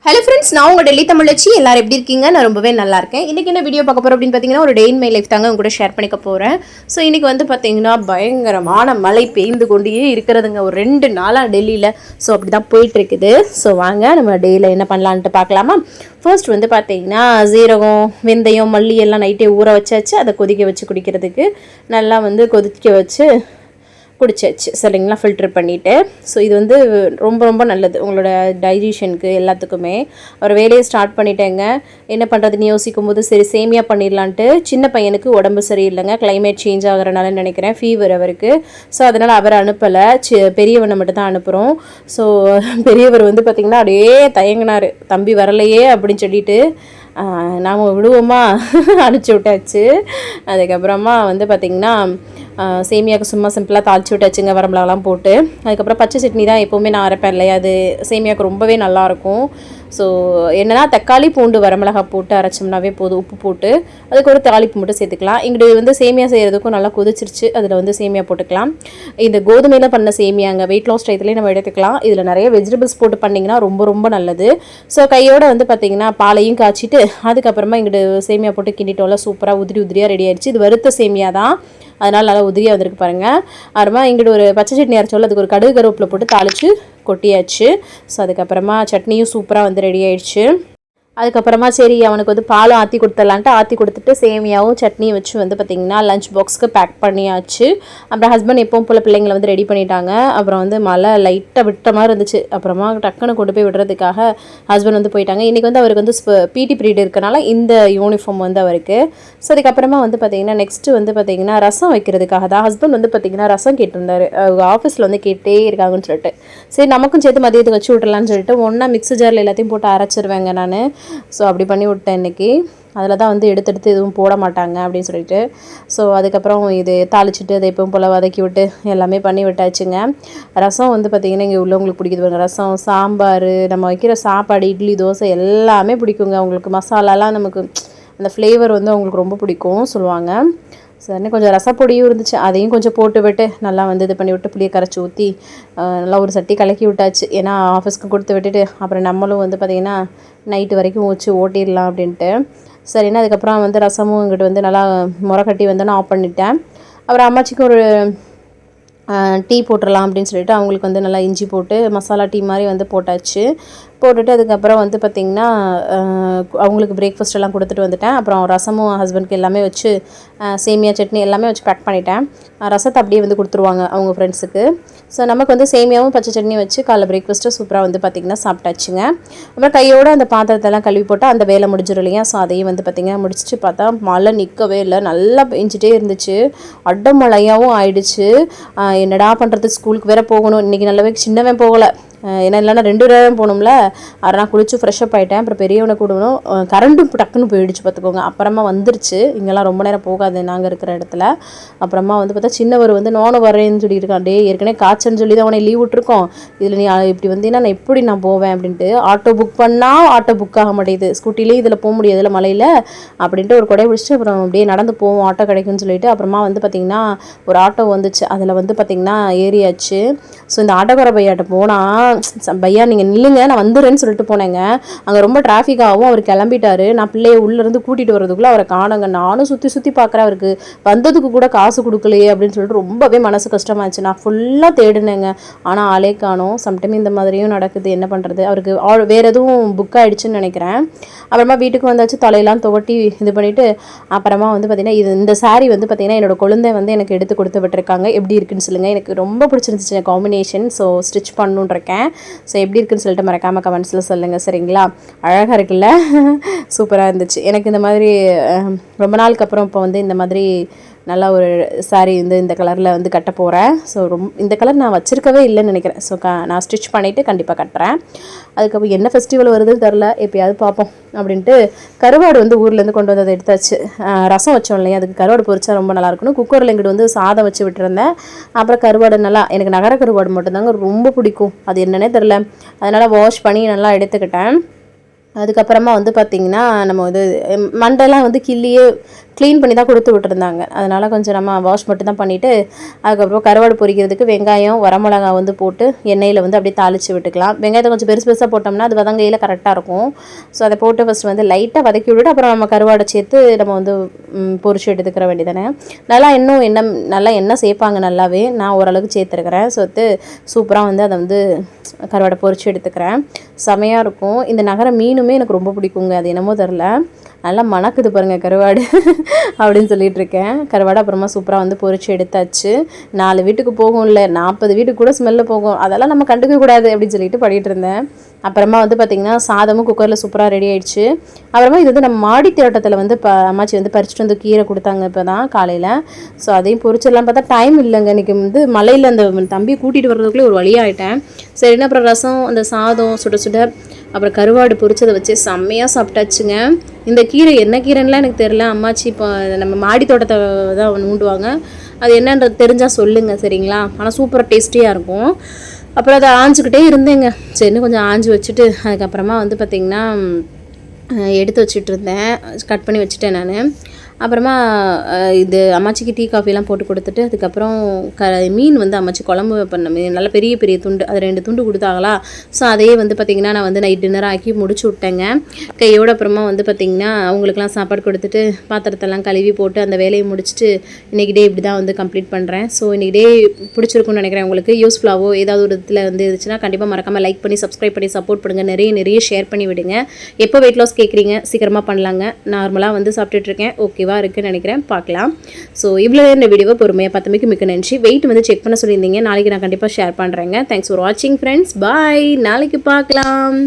Hello friends, நான் உங்கள் டெல்லி தமிழச்சி. எல்லாரும் எப்படி இருக்கீங்க? நான் ரொம்பவே நல்லா இருக்கேன். இன்றைக்கி என்ன வீடியோ பார்க்க போகிறோம் அப்படின்னு பார்த்தீங்கன்னா, ஒரு டே இன் மை லைஃப் தாங்க உங்க கூட ஷேர் பண்ணிக்க போகிறேன். ஸோ இன்றைக்கி வந்து பார்த்தீங்கன்னா பயங்கரமான மழை பெய்ந்து கொண்டே இருக்கிறதுங்க ஒரு 2 நாளாக டெல்லியில். ஸோ அப்படி தான் போயிட்டுருக்குது. ஸோ வாங்க நம்ம டேயில் என்ன பண்ணலான்ட்டு பார்க்கலாமா. ஃபர்ஸ்ட் வந்து பார்த்தீங்கன்னா சீரகம், வெந்தயம், மல்லி எல்லாம் நைட்டே ஊற வச்சாச்சு. அதை கொதிக்க வச்சு குடிக்கிறதுக்கு நல்லா வந்து கொதிக்க வச்சு குடிச்சாச்சு சரிங்களா, ஃபில்டர் பண்ணிவிட்டு. ஸோ இது வந்து ரொம்ப ரொம்ப நல்லது உங்களோட டைஜஷனுக்கு எல்லாத்துக்குமே. ஒரு வேலையை ஸ்டார்ட் பண்ணிட்டேங்க. என்ன பண்ணுறதுன்னு யோசிக்கும் போது சரி சேமியா பண்ணிடலான்ட்டு. சின்ன பையனுக்கு உடம்பு சரியில்லைங்க, கிளைமேட் சேஞ்ச் ஆகிறனால நினைக்கிறேன், ஃபீவர் அவருக்கு. ஸோ அதனால் அவரை அனுப்பலை, பெரியவனை மட்டும் தான் அனுப்புகிறோம். ஸோ பெரியவர் வந்து பார்த்திங்கன்னா அப்படியே தயங்கினார், தம்பி வரலையே அப்படின்னு சொல்லிட்டு. நாம் விடுவோமா அனுப்பிச்சி விட்டாச்சு. அதுக்கப்புறமா வந்து பார்த்திங்கன்னா சேமியாவுக்கு சும்மா சிம்பிளாக தாளித்து விட்டாச்சுங்க, வரமிளகாலாம் போட்டு. அதுக்கப்புறம் பச்சை சட்னி தான் எப்போவுமே நான் அரைப்பேன் இல்லையா, அது சேமியாவுக்கு ரொம்பவே நல்லாயிருக்கும். ஸோ என்னென்னா தக்காளி பூண்டு வரமிளகா போட்டு அரைச்சோம்னாவே போதும், உப்பு போட்டு அதுக்கு ஒரு தாளிப்பு மட்டும் சேர்த்துக்கலாம். இங்கிட்டு வந்து சேமியா செய்கிறதுக்கும் நல்லா கொதிச்சிருச்சு, அதில் வந்து சேமியா போட்டுக்கலாம். இந்த கோதுமையில் பண்ண சேமியாங்க, வெயிட் லாஸ் டயத்துலேயே நம்ம எடுத்துக்கலாம். இதில் நிறைய வெஜிடபிள்ஸ் போட்டு பண்ணிங்கன்னா ரொம்ப ரொம்ப நல்லது. ஸோ கையோடு வந்து பார்த்திங்கன்னா பாலையும் காய்ச்சிட்டு அதுக்கப்புறமா இங்கிட்டு சேமியா போட்டு கிண்டிட்டோம்ல, சூப்பராக உதிரி உதிரியாக ரெடி ஆகிடுச்சு. இது வறுத்த சேமியா தான், அதனால் நல்லா உதிரியாக வந்திருக்கு பாருங்கள். அப்புறமா இங்கிட்டு ஒரு பச்சை சட்னி அரைச்சோல்ல, அதுக்கு ஒரு கடுகு கருவேப்பிலை போட்டு தாளித்து கொட்டியாச்சு. ஸோ அதுக்கப்புறமா சட்னியும் சூப்பராக வந்து ரெடி ஆயிடுச்சு. அதுக்கப்புறமா சரி அவனுக்கு வந்து பாலும் ஆற்றி கொடுத்துடலான்ட்டு ஆற்றி கொடுத்துட்டு சேமியாவும் சட்னியும் வச்சு வந்து பார்த்திங்கன்னா லஞ்ச் பாக்ஸ்க்கு பேக் பண்ணியாச்சு. அப்புறம் ஹஸ்பண்ட் எப்பவும் போல் பிள்ளைங்களை வந்து ரெடி பண்ணிட்டாங்க. அப்புறம் வந்து மழை லைட்டாக விட்ட மாதிரி இருந்துச்சு. அப்புறமா டக்குன்னு கொண்டு போய் விடுறதுக்காக ஹஸ்பண்ட் வந்து போயிட்டாங்க. இன்றைக்கி வந்து அவருக்கு வந்து பிடி பீரியட் இருக்கனால இந்த யூனிஃபார்ம் வந்து அவருக்கு. ஸோ அதுக்கப்புறமா வந்து பார்த்திங்கன்னா நெக்ஸ்ட்டு வந்து பார்த்திங்கன்னா ரசம் வைக்கிறதுக்காக தான் ஹஸ்பண்ட் வந்து பார்த்திங்கன்னா ரசம் கேட்டிருந்தாரு. அவங்க ஆஃபீஸில் வந்து கேட்டே இருக்காங்கன்னு சொல்லிட்டு சரி நமக்கும் சேர்த்து மதியத்துக்கு வச்சு விட்றலான்னு சொல்லிட்டு ஒன்றா மிக்ஸி ஜாரில் எல்லாத்தையும் போட்டு அரைச்சிருவேங்க நான். ஸோ அப்படி பண்ணி விட்டேன் இன்றைக்கி. அதில் தான் வந்து எடுத்து எதுவும் போட மாட்டாங்க அப்படின்னு சொல்லிட்டு. ஸோ அதுக்கப்புறம் இது தாளிச்சிட்டு அதை எப்பவும் போல் வதக்கி விட்டு எல்லாமே பண்ணி விட்டாச்சுங்க. ரசம் வந்து பார்த்திங்கன்னா இங்கே உள்ளவங்களுக்கு பிடிக்குது பாருங்க, ரசம், சாம்பார், நம்ம வைக்கிற சாப்பாடு, இட்லி, தோசை எல்லாமே பிடிக்குங்க அவங்களுக்கு. மசாலாலாம் நமக்கு அந்த ஃப்ளேவர் வந்து அவங்களுக்கு ரொம்ப பிடிக்கும் சொல்லுவாங்க. சரின்னு கொஞ்சம் ரசப்பொடியும் இருந்துச்சு, அதையும் கொஞ்சம் போட்டு விட்டு நல்லா வந்து இது பண்ணி விட்டு புளியை கரைச்சி ஊற்றி நல்லா ஒரு சட்டி கலக்கி விட்டாச்சு. ஏன்னா ஆஃபீஸ்க்கு கொடுத்து விட்டுட்டு அப்புறம் நம்மளும் வந்து பார்த்திங்கன்னா நைட்டு வரைக்கும் வச்சு ஓட்டிடலாம் அப்படின்ட்டு. சரின்னா அதுக்கப்புறம் வந்து ரசமும் இங்கிட்டு வந்து நல்லா முறை கட்டி வந்து நான் ஆஃப் பண்ணிட்டேன். அப்புறம் அம்மாச்சிக்கு ஒரு டீ போட்டுடலாம் அப்படின்னு சொல்லிட்டு அவங்களுக்கு வந்து நல்லா இஞ்சி போட்டு மசாலா டீ மாதிரி வந்து போட்டாச்சு. போட்டுட்டு அதுக்கப்புறம் வந்து பார்த்திங்கன்னா அவங்களுக்கு பிரேக்ஃபாஸ்ட் எல்லாம் கொடுத்துட்டு வந்துட்டேன். அப்புறம் ரசமும் ஹஸ்பண்ட்க்கு எல்லாமே வச்சு சேமியா சட்னி எல்லாமே வச்சு பேக் பண்ணிட்டேன். ரசத்தை அப்படியே வந்து கொடுத்துருவாங்க அவங்க ஃப்ரெண்ட்ஸுக்கு. ஸோ நமக்கு வந்து சேமியாவும் பச்சை சட்னி வச்சு காலைல பிரேக்ஃபாஸ்ட்டு சூப்பராக வந்து பார்த்திங்கன்னா சாப்பிட்டாச்சுங்க. அப்புறம் கையோடு அந்த பாத்திரத்தெல்லாம் கழுவி போட்டால் அந்த வேலை முடிஞ்சிடும் இல்லையா. ஸோ அதையும் வந்து பார்த்திங்கன்னா முடிச்சுட்டு பார்த்தா மழை நிற்கவே இல்லை, நல்லா பெஞ்சிட்டே இருந்துச்சு, அட மழையாகவும் ஆயிடுச்சு. என்னடா பண்ணுறது, ஸ்கூலுக்கு வேறு போகணும். இன்றைக்கி நல்லாவே சின்னவன் போகலை, ஏன்னா இல்லைன்னா 2 நேரம் போகணும்ல. நான் குளிச்சு ஃப்ரெஷ்ஷப் ஆகிட்டேன். அப்புறம் பெரியவனை கூடணும், கரண்ட்டும் டக்குன்னு போயிடுச்சு பார்த்துக்கோங்க. அப்புறமா வந்துருச்சு, இங்கெல்லாம் ரொம்ப நேரம் போகாது நாங்கள் இருக்கிற இடத்துல. அப்புறமா வந்து பார்த்தா சின்னவர் வந்து நானும் வரேன்னு சொல்லியிருக்கான். டே ஏற்கனவே காய்ச்சல்னு சொல்லி தான் அவனை லீவ் விட்டுருக்கோம், இதில் நீ இப்படி வந்தீங்கன்னா நான் எப்படி நான் போவேன் அப்படின்ட்டு. ஆட்டோ புக் பண்ணால் ஆட்டோ புக் ஆக மாட்டேங்குது, ஸ்கூட்டிலேயே இதில் போக முடியாதுல்ல மலையில் அப்படின்ட்டு ஒரு கொடையை பிடிச்சிட்டு அப்புறம் அப்படியே நடந்து போவோம் ஆட்டோ கிடைக்குன்னு சொல்லிட்டு. அப்புறமா வந்து பார்த்திங்கன்னா ஒரு ஆட்டோ வந்துச்சு, அதில் வந்து பார்த்திங்கன்னா ஏறியாச்சு. ஸோ இந்த ஆட்டோக்கார பையாட்ட போனால், பையா நீங்கள் நில்லுங்க நான் வந்துடுறேன்னு சொல்லிட்டு போனேங்க. அங்கே ரொம்ப டிராஃபிக் ஆகும், அவர் கிளம்பிட்டாரு. நான் பிள்ளையை உள்ளேருந்து கூட்டிகிட்டு வரதுக்குள்ளே அவரை காணுங்க. நானும் சுற்றி பார்க்குறேன், அவருக்கு வந்ததுக்கு கூட காசு கொடுக்கலையே அப்படின்னு சொல்லிட்டு ரொம்பவே மனசு கஷ்டமாச்சு. நான் ஃபுல்லாக தேடினேங்க, ஆனால் ஆளே காணோம். சம்டைம் இந்த மாதிரியும் நடக்குது, என்ன பண்ணுறது. அவருக்கு வேறு எதுவும் புக் ஆகிடுச்சுன்னு நினைக்கிறேன். அப்புறமா வீட்டுக்கு வந்தாச்சு, தலையெல்லாம் துவட்டி இது பண்ணிவிட்டு அப்புறமா வந்து பார்த்திங்கன்னா இந்த சாரீ வந்து பார்த்திங்கன்னா என்னோடய குழந்தை வந்து எனக்கு எடுத்து கொடுத்து விட்டுருக்காங்க. எப்படி இருக்குன்னு சொல்லுங்கள், எனக்கு ரொம்ப பிடிச்சிருந்துச்சு காம்பினேஷன். ஸோ ஸ்டிச் பண்ணணுன்னு இருக்கேன். ஸோ எப்படி இருக்குன்னு சொல்லிட்டு மறக்காமல் கமெண்ட்ஸில் சொல்லுங்கள் சரிங்களா. அழகாக இருக்குல்ல, சூப்பராக இருந்துச்சு. எனக்கு இந்த மாதிரி ரொம்ப நாளுக்கு அப்புறம் இப்போ வந்து இந்த மாதிரி நல்லா ஒரு சாரீ வந்து இந்த கலரில் வந்து கட்ட போகிறேன். ஸோ இந்த கலர் நான் வச்சுருக்கவே இல்லைன்னு நினைக்கிறேன். ஸோ நான் ஸ்டிச் பண்ணிவிட்டு கண்டிப்பாக கட்டுறேன். அதுக்கப்புறம் என்ன ஃபெஸ்டிவல் வருதுன்னு தெரில, எப்போயாவது பார்ப்போம் அப்படின்ட்டு. கருவாடு வந்து ஊர்லேருந்து கொண்டு வந்து அதை எடுத்தாச்சு. ரசம் வச்சோம் இல்லையா, அதுக்கு கருவாடு பொரிச்சா ரொம்ப நல்லாயிருக்கணும். குக்கரில் இங்கிட்டு வந்து சாதம் வச்சு விட்டுருந்தேன். அப்புறம் கருவாடு நல்லா எனக்கு நகர கருவாடு மட்டும்தாங்க ரொம்ப பிடிக்கும், அது என்னன்னே தெரில. அதனால் வாஷ் பண்ணி நல்லா எடுத்துக்கிட்டேன். அதுக்கப்புறமா வந்து பார்த்திங்கன்னா நம்ம வந்து மண்டெல்லாம் வந்து க்ளீன் பண்ணி தான் கொடுத்து விட்டுருந்தாங்க. அதனால் கொஞ்சம் நம்ம வாஷ் மட்டும் தான் பண்ணிவிட்டு அதுக்கப்புறம் கருவாடு பொரிக்கிறதுக்கு வெங்காயம் வரமிளகா வந்து போட்டு எண்ணெயில் வந்து அப்படியே தாளித்து விட்டுக்கலாம். வெங்காயத்தை கொஞ்சம் பெருசு பெருசாக போட்டோம்னா அது வதங்கையில் கரெக்டாக இருக்கும். ஸோ அதை போட்டு ஃபஸ்ட்டு வந்து லைட்டாக வதக்கி விட்டுட்டு அப்புறம் நம்ம கருவாடை சேர்த்து நம்ம வந்து பொரிச்சு எடுத்துக்கிற வேண்டியதானே. நல்லா எண்ணெய் சேர்ப்பாங்க நல்லாவே. நான் ஓரளவுக்கு சேர்த்துருக்கிறேன். ஸோ சூப்பராக வந்து அதை வந்து கருவாடை பொரிச்சு எடுத்துக்கிறேன். செமையாக இருக்கும். இந்த நகர மீனுமே எனக்கு ரொம்ப பிடிக்குங்க. அது என்னமோ தெரில, நல்லா மணக்குது பாருங்கள் கருவாடு அப்படின்னு சொல்லிட்டு இருக்கேன். கருவாடு அப்புறமா சூப்பராக வந்து பொரிச்சு எடுத்தாச்சு. 4 வீட்டுக்கு போகும், இல்லை 40 வீட்டுக்கு கூட ஸ்மெல்லு போகும். அதெல்லாம் நம்ம கண்டுக்க கூடாது அப்படின்னு சொல்லிட்டு பண்ணிகிட்டு இருந்தேன். அப்புறமா வந்து பார்த்திங்கன்னா சாதமும் குக்கரில் சூப்பராக ரெடி ஆகிடுச்சு. அப்புறமா இது வந்து நம்ம மாடி தோட்டத்தில் வந்து அம்மாச்சி வந்து பறிச்சுட்டு வந்து கீரை கொடுத்தாங்க இப்போ தான் காலையில். ஸோ அதையும் பொரிச்சிடலாம் பார்த்தா டைம் இல்லைங்க. இன்றைக்கி வந்து மலையில் அந்த தம்பியை கூட்டிகிட்டு வர்றதுக்குள்ளே ஒரு வழியாகிட்டேன். சரின்னு அப்புறம் ரசம், அந்த சாதம் சுட சுட அப்புறம் கருவாடு பொரிச்சதை வச்சு செம்மையாக சாப்பிட்டாச்சுங்க. இந்த கீரை என்ன கீரைன்னெலாம் எனக்கு தெரில. அம்மாச்சி இப்போ நம்ம மாடி தோட்டத்தை தான் ஊண்டுவாங்க. அது என்னன்றது தெரிஞ்சால் சொல்லுங்கள் சரிங்களா. ஆனால் சூப்பராக டேஸ்டியாக இருக்கும். அப்புறம் அதை ஆஞ்சிக்கிட்டே இருந்தேங்க. சரின்னு கொஞ்சம் ஆஞ்சி வச்சுட்டு அதுக்கப்புறமா வந்து பார்த்திங்கன்னா எடுத்து வச்சுட்டு இருந்தேன். கட் பண்ணி வச்சுட்டேன் நான். அப்புறமா இது அம்மாச்சிக்கு டீ காஃபிலாம் போட்டு கொடுத்துட்டு அதுக்கப்புறம் மீன் வந்து அம்மாச்சி குழம்பு பண்ண மீன் நல்ல பெரிய பெரிய துண்டு, அது 2 துண்டு கொடுத்தாங்களா. ஸோ அதையே வந்து பார்த்திங்கன்னா நான் வந்து நைட் டின்னர் ஆக்கி முடிச்சு விட்டேங்க கையோட. அப்புறமா வந்து பார்த்திங்கன்னா அவங்களுக்குலாம் சாப்பாடு கொடுத்துட்டு பாத்திரத்தெல்லாம் கழுவி போட்டு அந்த வேலையை முடிச்சுட்டு இன்றைக்கி டே இப்படி தான் வந்து கம்ப்ளீட் பண்ணுறேன். ஸோ இன்றைக்கி டே பிடிச்சிருக்குன்னு நினைக்கிறேன். உங்களுக்கு யூஸ்ஃபுல்லாகவோ ஏதாவது ஒரு இதில் வந்து இருந்துச்சுன்னா கண்டிப்பாக மறக்காமல் லைக் பண்ணி சப்ஸ்கிரைப் பண்ணி சப்போர்ட் பண்ணுங்கள். நிறைய ஷேர் பண்ணி விடுங்க. எப்போ வெயிட் லாஸ் கேட்குறீங்க, சீக்கிரமாக பண்ணலாங்க. நார்மலாக வந்து சாப்பிட்டுட்ருக்கேன். ஓகேவா இருக்குன்னு நினைக்கிறேன். பார்க்கலாம். ஸோ இவ்வளோ இந்த வீடியோவை பொறுமையாக பார்த்தமைக்கு மிக்க நன்றி. வெயிட் வந்து செக் பண்ண சொல்லியிருந்தீங்க. நாளைக்கு நான் கண்டிப்பாக ஷேர் பண்ணுறேங்க. தேங்க்ஸ் ஃபார் வாட்சிங் ஃப்ரெண்ட்ஸ். பாய். நாளைக்கு பார்க்கலாம்.